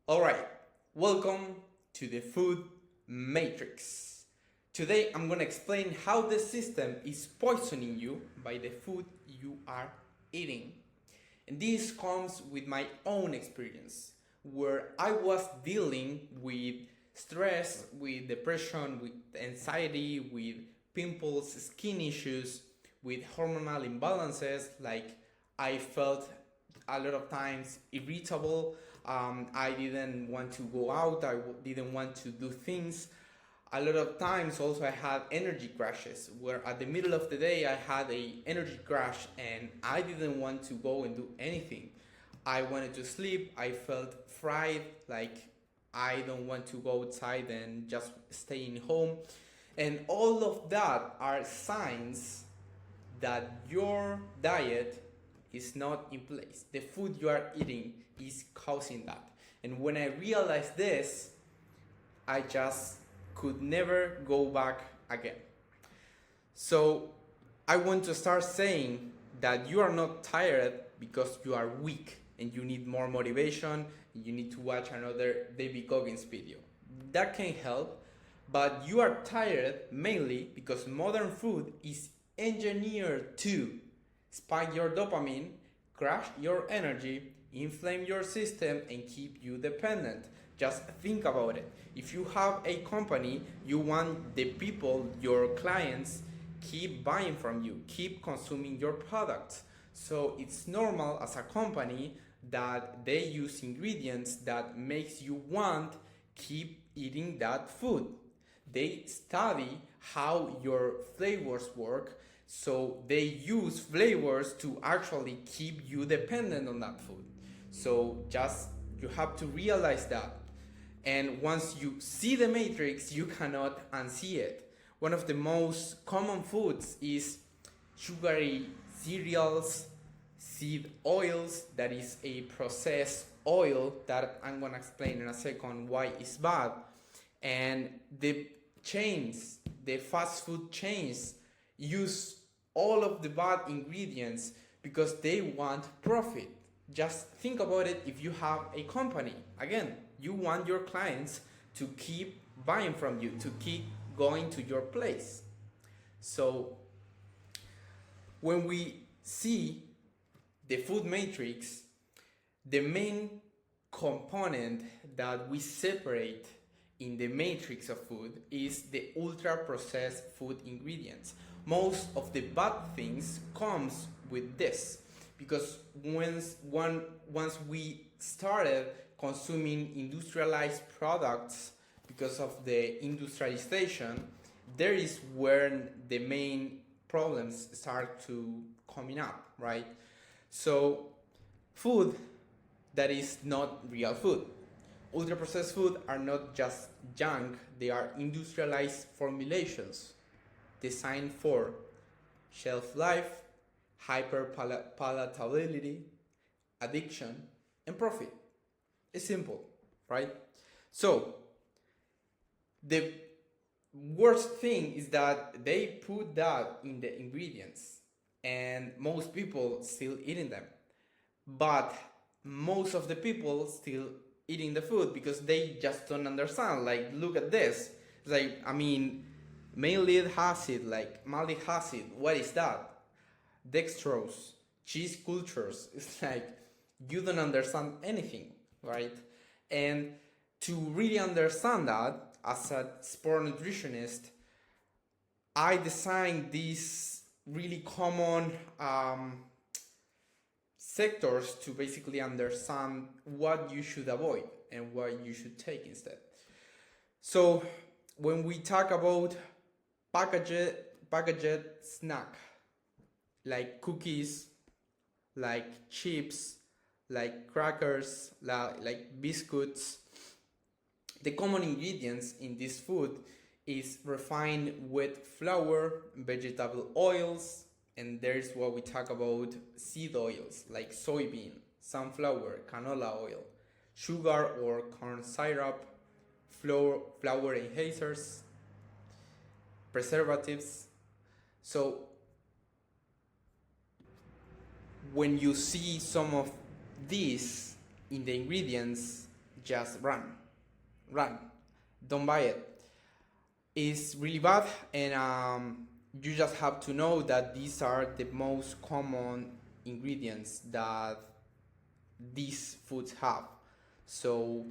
Alright, welcome to the Food Matrix. Today I'm going to explain how the system is poisoning you by the food you are eating. And this comes with my own experience, where I was dealing with stress, with depression, with anxiety, with pimples, skin issues, with hormonal imbalances. Like I felt a lot of times irritable. I didn't want to go out. Didn't want to do things. A lot of times also I had energy crashes where at the middle of the day I had a energy crash and I didn't want to go and do anything. I wanted to sleep. I felt fried, like I don't want to go outside and just stay in home. And all of that are signs that your diet is not in place. The food you are eating is causing that. And when I realized this, I just could never go back again. So I want to start saying that you are not tired because you are weak and you need more motivation and you need to watch another David Goggins video. That can help, but you are tired mainly because modern food is engineered to spike your dopamine, crash your energy, inflame your system, and keep you dependent. Just think about it. If you have a company, you want the people, your clients, keep buying from you, keep consuming your products. So it's normal as a company that they use ingredients that makes you want keep eating that food. They study how your flavors work, so they use flavors to actually keep you dependent on that food. So just you have to realize that. And once you see the matrix, you cannot unsee it. One of the most common foods is sugary cereals, seed oils, that is a processed oil that I'm gonna explain in a second why it's bad. And the chains, the fast food chains, use all of the bad ingredients because they want profit. Just think about it. If you have a company, again, you want your clients to keep buying from you, to keep going to your place. So when we see the food matrix, the main component that we separate in the matrix of food is the ultra processed food ingredients. Most of the bad things comes with this because once we started consuming industrialized products because of the industrialization, there is where the main problems start to coming up, right? So food that is not real food. Ultra processed food are not just junk, they are industrialized formulations designed for shelf life, hyper palatability, addiction, and profit. It's simple, right? So the worst thing is that they put that in the ingredients and most people still eating them. But most of the people still eating the food because they just don't understand. Like, look at this. It's like, I mean, malic acid, like malic acid, what is that? Dextrose, cheese cultures. It's like you don't understand anything, right? And to really understand that, as a sport nutritionist, I designed these really common sectors to basically understand what you should avoid and what you should take instead. So when we talk about packaged snack, like cookies, like chips, like crackers, like biscuits, the common ingredients in this food is refined wheat flour, vegetable oils, and there's what we talk about seed oils like soybean, sunflower, canola oil, sugar or corn syrup, flour enhancers, preservatives. So when you see some of these in the ingredients, just run, don't buy it. It's really bad, and you just have to know that these are the most common ingredients that these foods have, so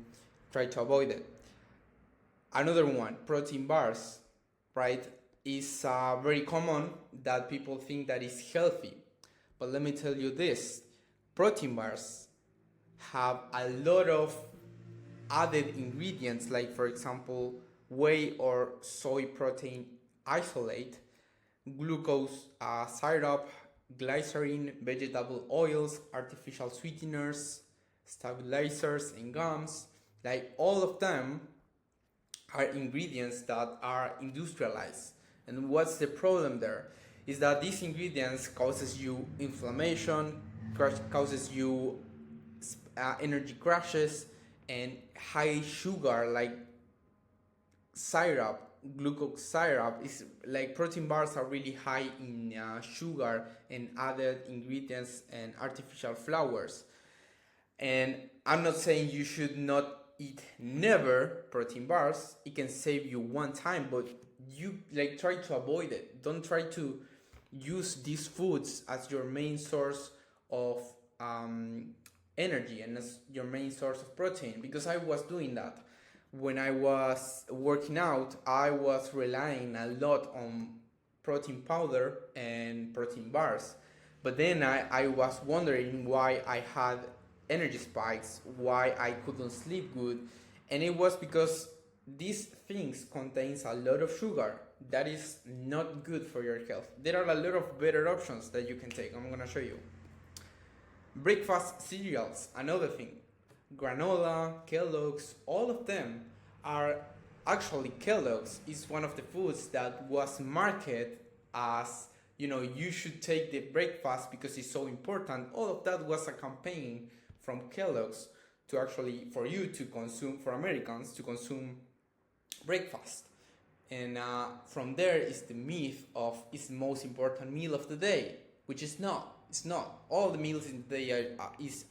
try to avoid it. Another one, protein bars, right? Is very common that people think that is healthy, but let me tell you this: protein bars have a lot of added ingredients, like for example whey or soy protein isolate, glucose syrup, glycerin, vegetable oils, artificial sweeteners, stabilizers, and gums. Like all of them are ingredients that are industrialized. And what's the problem there? Is that these ingredients causes you inflammation, causes you energy crashes, and high sugar like syrup, glucose syrup is like protein bars are really high in sugar and added ingredients and artificial flavors. And I'm not saying you should not eat never protein bars. It can save you one time, but you like try to avoid it. Don't try to use these foods as your main source of energy and as your main source of protein, because I was doing that. When I was working out, I was relying a lot on protein powder and protein bars. But then I was wondering why I had energy spikes, why I couldn't sleep good. And it was because these things contains a lot of sugar that is not good for your health. There are a lot of better options that you can take. I'm gonna show you. Breakfast cereals, another thing. Granola, Kellogg's, all of them are actually Kellogg's is one of the foods that was marketed as, you know, you should take the breakfast because it's so important. All of that was a campaign from Kellogg's to actually for you to consume, for Americans to consume breakfast. And from there is the myth of it's the most important meal of the day, which is not. It's not. All the meals in the day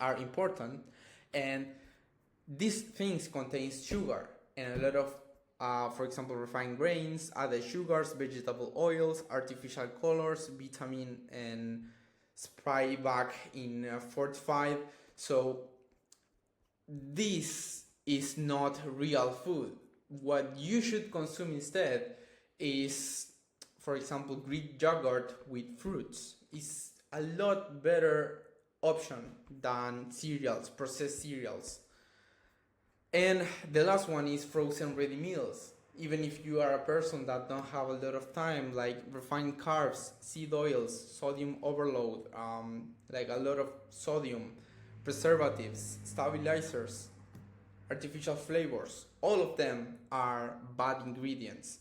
are important, and these things contains sugar and a lot of, for example, refined grains, added sugars, vegetable oils, artificial colors, vitamin, and spray back in 45. So this is not real food. What you should consume instead is, for example, Greek yogurt with fruits. It's a lot better option than cereals, processed cereals. And the last one is frozen ready meals. Even if you are a person that don't have a lot of time, like refined carbs, seed oils, sodium overload, like a lot of sodium, preservatives, stabilizers, artificial flavors, all of them are bad ingredients.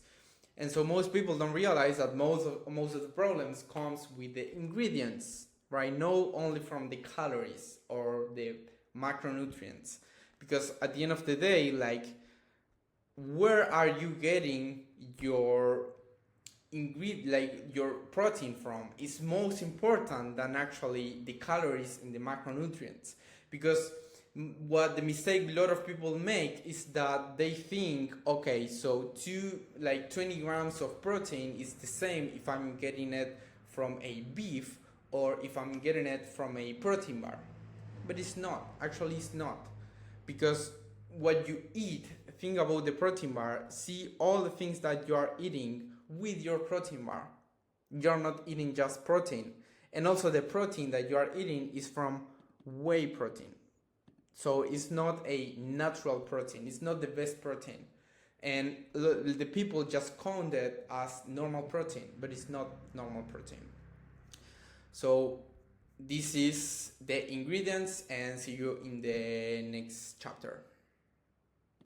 And so most people don't realize that most of the problems comes with the ingredients, right? Not only from the calories or the macronutrients. Because at the end of the day, like, where are you getting your your protein from is most important than actually the calories and the macronutrients. Because what the mistake a lot of people make is that they think, okay, so 20 grams of protein is the same if I'm getting it from a beef or if I'm getting it from a protein bar. But it's not. Actually, it's not. Because what you eat, think about the protein bar, see all the things that you are eating with your protein bar. You're not eating just protein. And also the protein that you are eating is from whey protein. So it's not a natural protein. It's not the best protein. And the people just count it as normal protein, but it's not normal protein. So this is the ingredients, and see you in the next chapter.